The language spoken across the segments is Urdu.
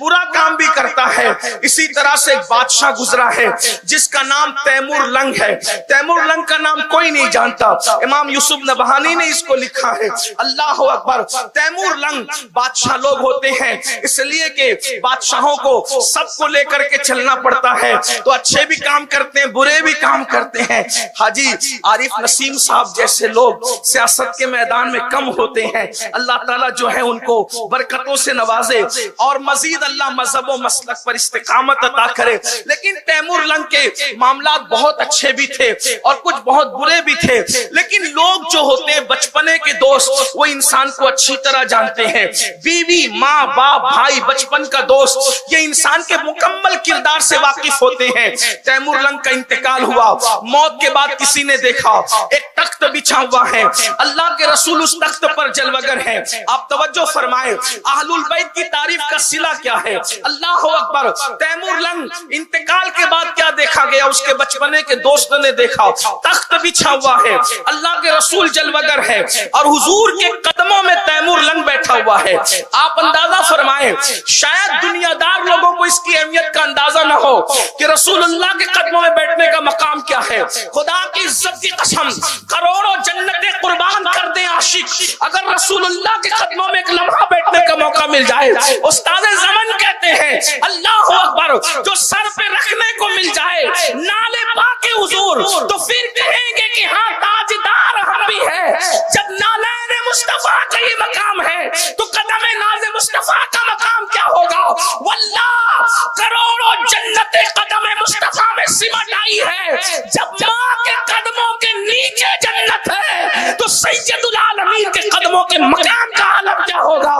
برا کام بھی کرتا ہے. اسی طرح سے ایک بادشاہ گزرا ہے جس کا نام تیمور لنگ ہے. تیمور لنگ کا نام کوئی نہیں جانتا. امام یوسف نبہانی نے اس کو لکھا ہے. اللہ اکبر. تیمور لنگ بادشاہ لوگ ہوتے ہیں اس لیے کہ بادشاہوں کو سب کو لے کر کے چلنا پڑتا ہے, تو اچھے بھی کام کرتے ہیں برے بھی کام کرتے ہیں. حاجی عارف نسیم صاحب جیسے لوگ سیاست کے میدان میں کم ہوتے ہیں. اللہ تعالیٰ جو ہے ان کو برکتوں سے نوازے اور مزید اللہ مذہب و مسلک پر استقامت عطا کرے. لیکن تیمور لنگ کے معاملات بہت اچھے بھی تھے اور کچھ بہت برے بھی تھے. لیکن لوگ جو ہوتے ہیں بچپنے کے دوست وہ انسان کو اچھی طرح جانتے ہیں. بیوی, ماں, باپ, بھائی, بچپن کا دوست یہ انسان کے مکمل کردار سے واقف ہوتے ہیں. تیمور لنگ کا انتقال ہوا. موت کے بعد کسی نے دیکھا ایک تخت بچھا ہوا ہے. اللہ کے رسول اس تخت پر جلوگر ہیں. آپ توجہ فرمائیں اہل البیت کی تعریف کا صلہ کیا ہے. اللہ اکبر. تیمور لنگ انتقال کے بعد کیا دیکھا گیا, اس کے بچپنے کے دوست نے دیکھا تخت بچھا ہوا ہے, اللہ کے رسول جلوگر ہے اور حضور کے قدموں میں تیمور لنگ بیٹھا ہوا ہے. آپ اندازہ فرمائیں شاید دنیا دار لوگوں کو اس کی اہمیت کا اندازہ نہ ہو کہ رسول اللہ کے قدموں میں بیٹھنے کا مقام کیا ہے. خدا کی عزت کی قسم کروڑوں جنتیں قربان کر دیں عاشق اگر رسول اللہ کے قدموں میں ایک لمحہ بیٹھنے کا موقع مل جائے. استاد زمن کہتے ہیں اللہ اکبر جو سر پہ رکھنے کو مل جائے نالے پاک حضور تو پھر کہیں گے کہ ہاں تاجدار ہم بھی ہے. جب نالین مصطفیٰ کا یہ مقام ہے تو قدم ناز مصطفیٰ کا مقام کیا ہوگا. واللہ کروڑوں جنتیں قدم مصطفیٰ میں سمٹ آئی ہے. جب ماں کے قدموں کے نیچے جنت ہے تو سید العالمین کے قدموں کے مقام کا عالم کیا ہوگا.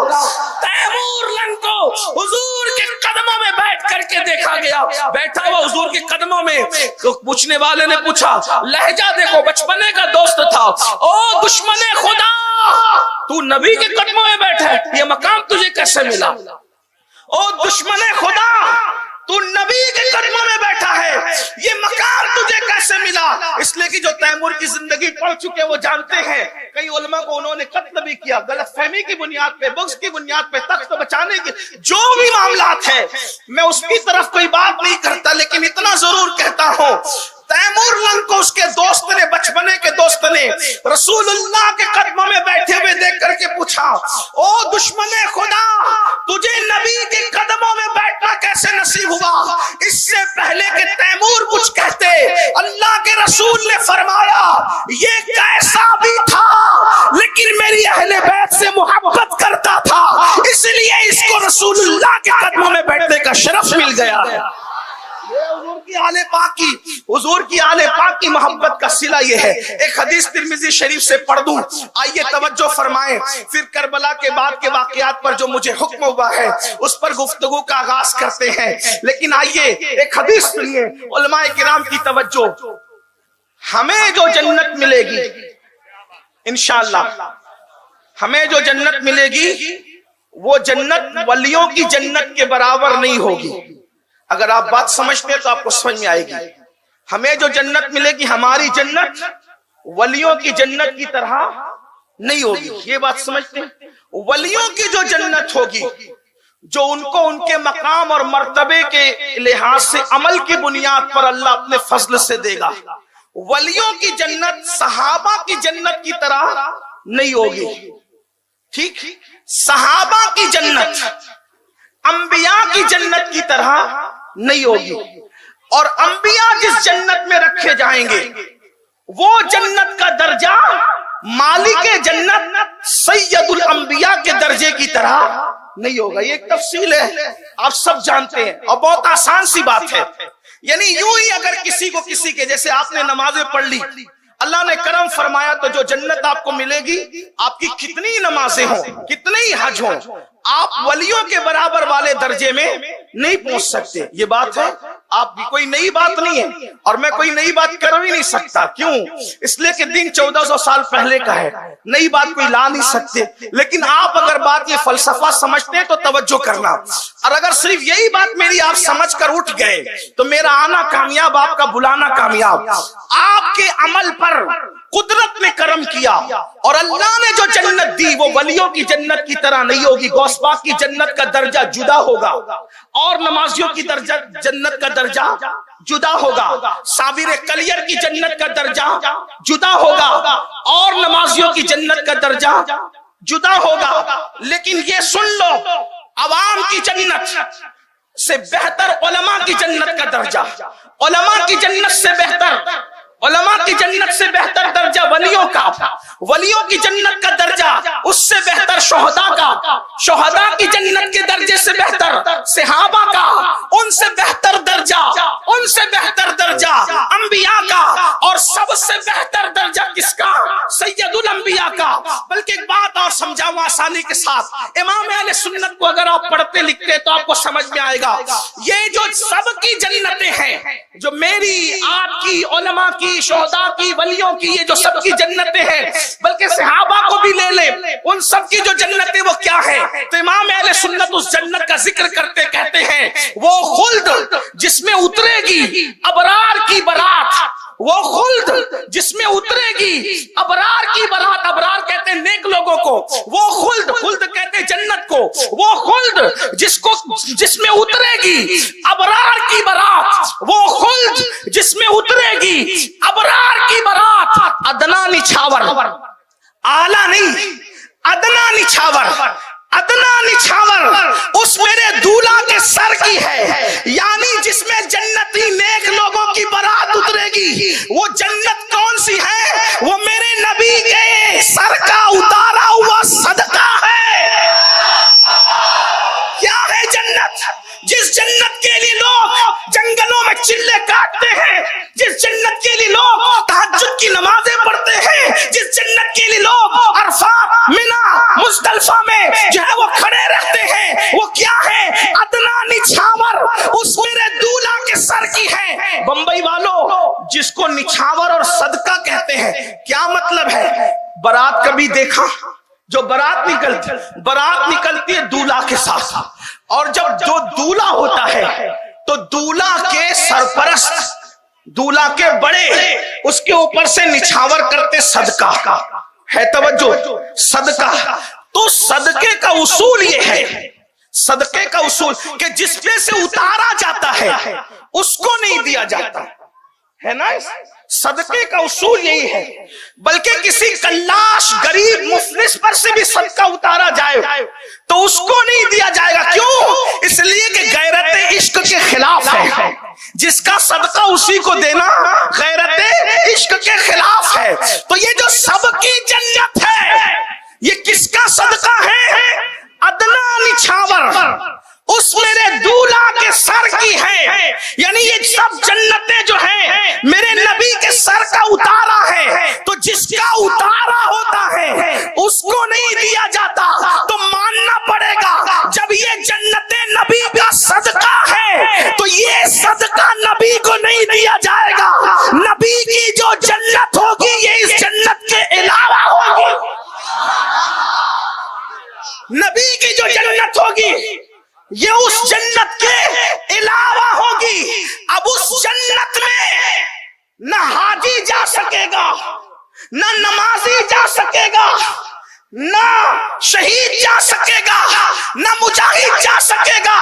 تیمور لنگ کو حضور کے قدموں میں بیٹھ کر کے دیکھا گیا. بیٹھا ہوا حضور کے قدموں میں تو پوچھنے والے نے پوچھا, لہجہ دیکھو بچپنے کا دوست تھا, او دشمن خدا تو نبی کے قدموں میں بیٹھا ہے, یہ مقام تجھے کیسے ملا. او دشمن خدا تو نبی کے قدموں میں بیٹھا ہے, یہ مقام تجھے کیسے ملا. اس لیے کہ جو تیمور کی زندگی پڑھ چکے وہ جانتے ہیں کئی علماء کو انہوں نے قتل بھی کیا غلط فہمی کی بنیاد پہ, بغض کی بنیاد پہ, تخت بچانے کی جو بھی معاملات ہیں میں اس کی طرف کوئی بات نہیں کرتا. لیکن اتنا ضرور کہتا ہوں تیمور لنگ کو اس کے دوست نے بچپنے کے دوست نے رسول اللہ کے قدموں میں بیٹھے ہوئے دیکھ کر کے پوچھا, او دشمن خدا تجھے نبی کے قدموں میں بیٹھنا کیسے نصیب ہوا. اس سے پہلے کہ تیمور کچھ کہتے اللہ کے رسول نے فرمایا یہ کیسا بھی تھا لیکن میری اہل بیت سے محبت کرتا تھا اس لیے اس کو رسول اللہ کے قدموں میں بیٹھنے کا شرف مل گیا ہے. حضور کی آل پاک کی محبت کا صلہ یہ ہے. ایک حدیث ترمذی شریف سے پڑھ دوں, آئیے توجہ فرمائیں. پھر کربلا کے بعد کے واقعات پر جو مجھے حکم ہوا ہے اس پر گفتگو کا آغاز کرتے ہیں. لیکن آئیے ایک حدیث سنیے علماء کرام کی توجہ. ہمیں جو جنت ملے گی انشاءاللہ, ہمیں جو جنت ملے گی وہ جنت ولیوں کی جنت کے برابر نہیں ہوگی. اگر آپ بات سمجھتے ہیں تو آپ کو سمجھ میں آئے گی. ہمیں جو جنت ملے گی ہماری جنت ولیوں کی جنت کی طرح نہیں ہوگی. یہ بات سمجھتے ہیں. ولیوں کی جو جنت ہوگی جو ان کو ان کے مقام اور مرتبے کے لحاظ سے عمل کی بنیاد پر اللہ اپنے فضل سے دے گا. ولیوں کی جنت صحابہ کی جنت کی طرح نہیں ہوگی. ٹھیک, صحابہ کی جنت انبیاء کی جنت کی طرح نہیں ہوگی. اور انبیاء جس جنت میں رکھے جائیں گے وہ جنت کا درجہ مالک جنت سید الانبیاء کے درجے کی طرح نہیں ہوگا. یہ ایک تفصیل ہے, آپ سب جانتے ہیں اور بہت آسان سی بات ہے. یعنی یوں ہی اگر کسی کو کسی کے جیسے آپ نے نمازیں پڑھ لی, اللہ نے کرم فرمایا تو جو جنت آپ کو ملے گی آپ کی کتنی نمازیں ہوں کتنی حج ہوں آپ ولیوں کے برابر والے درجے میں نہیں پہنچ سکتے. یہ بات ہے, آپ کی کوئی نئی بات نہیں ہے اور میں کوئی نئی بات کر بھی نہیں سکتا. کیوں؟ اس لیے کہ دین 1400 سال پہلے کا ہے, نئی بات کوئی لا نہیں سکتے. لیکن آپ اگر بات یہ فلسفہ سمجھتے ہیں تو توجہ کرنا, اور اگر صرف یہی بات میری آپ سمجھ کر اٹھ گئے تو میرا آنا کامیاب, آپ کا بلانا کامیاب. آپ کے عمل پر قدرت نے کرم کیا اور اللہ نے جو جنت دی وہ ولیوں کی جنت کی طرح نہیں ہوگی. غوث پاک کی جنت کا درجہ جدا ہوگا اور نمازیوں کی درجہ جنت کا درجہ جدا ہوگا. صابر کلیر کی جنت کا درجہ جدا ہوگا اور نمازیوں کی جنت کا درجہ جدا ہوگا. لیکن یہ سن لو، عوام کی جنت سے بہتر علماء کی جنت کا درجہ، علماء کی جنت سے بہتر، علماء کی جنت سے بہتر درجہ ولیوں کا، ولیوں کی جنت کا درجہ اس سے بہتر شہداء کا، شہداء کی جنت کے درجے سے بہتر صحابہ کا، ان سے بہتر درجہ، ان سے بہتر درجہ انبیاء کا، اور سب سے بہتر درجہ کس کا؟ سید الانبیاء کا. بلکہ ایک بات اور سمجھاؤں آسانی کے ساتھ، امام اہل سنت کو اگر آپ پڑھتے لکھتے تو آپ کو سمجھ میں آئے گا یہ جو سب کی جنتیں ہیں، جو میری آپ کی علماء کی شہداء کی ولیوں کی، یہ جو سب کی جنتیں ہیں، بلکہ صحابہ کو بھی لے لیں، ان سب کی جو جنتیں وہ کیا ہے؟ تو امام اہل سنت اس جنت کا ذکر کرتے کہتے ہیں وہ خلد جس میں اترے گی ابرار کی برات، وہ خلد جس میں اترے گی ابرار کی برات، ابرار کہتے ہیں نیک لوگوں کو، وہ خلد، خلد کہتے ہیں جنت کو، وہ خلد جس میں اترے گی ابرار کی برات، وہ خلد جس میں اترے گی ابرار کی برات. ادنا نچھاور، اعلیٰ نہیں، ادنا نچھاور، ادنا نچھاور اس میرے دولہا کے سر کی ہے، یعنی جس میں جنتی نیک لوگوں کی برات اترے گی. وہ جنت کون سی ہے؟ وہ میرے نبی کے سر کا اتارا ہوا صدقہ ہے. کیا ہے جنت؟ جس جنت کے لیے لوگ جنگلوں میں چلے کاٹتے ہیں، جس جنت کے لیے لوگ تہجد کی نمازیں پڑھتے ہیں، جس جنت کے لیے لوگ عرفات، منی، مزدلفہ میں جو ہے وہ کھڑے رہتے ہیں، وہ کیا ہے؟ ادنا نچھاور اس میرے دولہا کے سر کی ہے. بمبئی والوں جس کو نچھاور اور صدقہ کہتے ہیں، کیا مطلب ہے؟ برات کبھی دیکھا؟ جو برات نکلتی ہے دولہا کے ساتھ، اور جب جو دولہا ہوتا ہے تو دولہا کے سرپرست، دولہا کے بڑے اس کے اوپر سے نچھاور کرتے صدقہ ہے. توجہ، صدقہ. تو صدقے کا اصول یہ ہے، صدقے کا اصول کہ جس پہ سے اتارا جاتا ہے اس کو نہیں دیا جاتا ہے نا. صدقے کا اصول یہی ہے. بلکہ کسی کلاش غریب مفلس پر سے بھی صدقہ اتارا جائے تو اس کو نہیں دیا جائے گا. کیوں؟ اس لیے کہ غیرت عشق کے خلاف ہے. جس کا صدقہ اسی کو دینا غیرت عشق کے خلاف ہے. تو یہ جو سب کی جنت ہے یہ کس کا صدقہ ہے؟ ادنا نچھاور اس میرے دولہا کے سر کی ہے. یعنی یہ سب جنتیں جو ہیں میرے نبی کے سر کا اتارا ہے. تو جس کا اتارا ہوتا ہے اس کو نہیں دیا جاتا. تو ماننا پڑے گا جب یہ جنتیں نبی کا صدقہ ہے تو یہ صدقہ نبی کو نہیں دیا جائے گا. نبی کی جو جنت ہوگی یہ اس جنت کے علاوہ ہوگی. نبی کی جو جنت ہوگی یہ اس جنت کے علاوہ ہوگی. اب اس جنت میں نہ حاجی جا سکے گا، نہ نمازی جا سکے گا، نہ شہید جا سکے گا، نہ مجاہد جا سکے گا.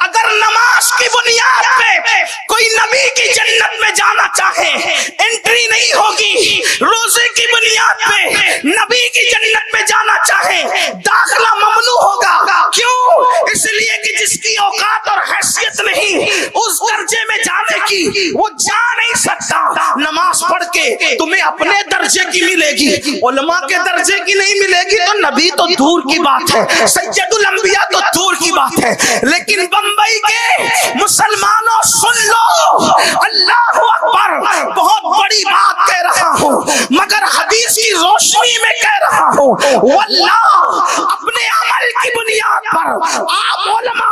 اگر نماز کی بنیاد پہ کوئی نبی کی جنت میں جانا چاہے انٹری نہیں ہوگی. روزے کی بنیاد پہ نبی کی جنت میں جانا چاہے داخلہ ممنوع ہوگا. کیوں؟ اس لیے کہ جس کی اوقات اور حیثیت نہیں اس درجے میں جانے کی وہ جا نہیں سکتا. نماز پڑھ کے تمہیں اپنے درجے کی ملے گی، علماء کے درجے کی نہیں ملے گی. تو نبی تو دور کی بات ہے، سید الانبیاء تو دور کی بات ہے. لیکن بمبئی کے مسلمانوں سن لو، اللہ اکبر، بہت بڑی بات کہہ رہا ہوں مگر حدیث کی روشنی میں کہہ رہا ہوں. واللہ اپنے عمل کی بنیاد پر آپ علماء،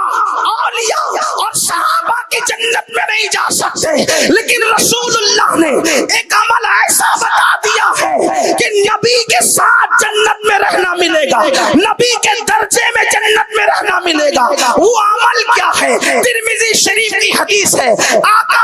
اولیاء اور صحابہ کی جنت میں نہیں جا سکتے. لیکن رسول اللہ نے ایک عمل ایسا بتا دیا ہے کہ نبی کے ساتھ جنت میں رہنا ملے گا، نبی کے درجے میں جنت میں رہنا ملے گا. وہ عمل کیا ہے؟ ترمذی شریف کی حدیث ہے. آقا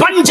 5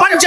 5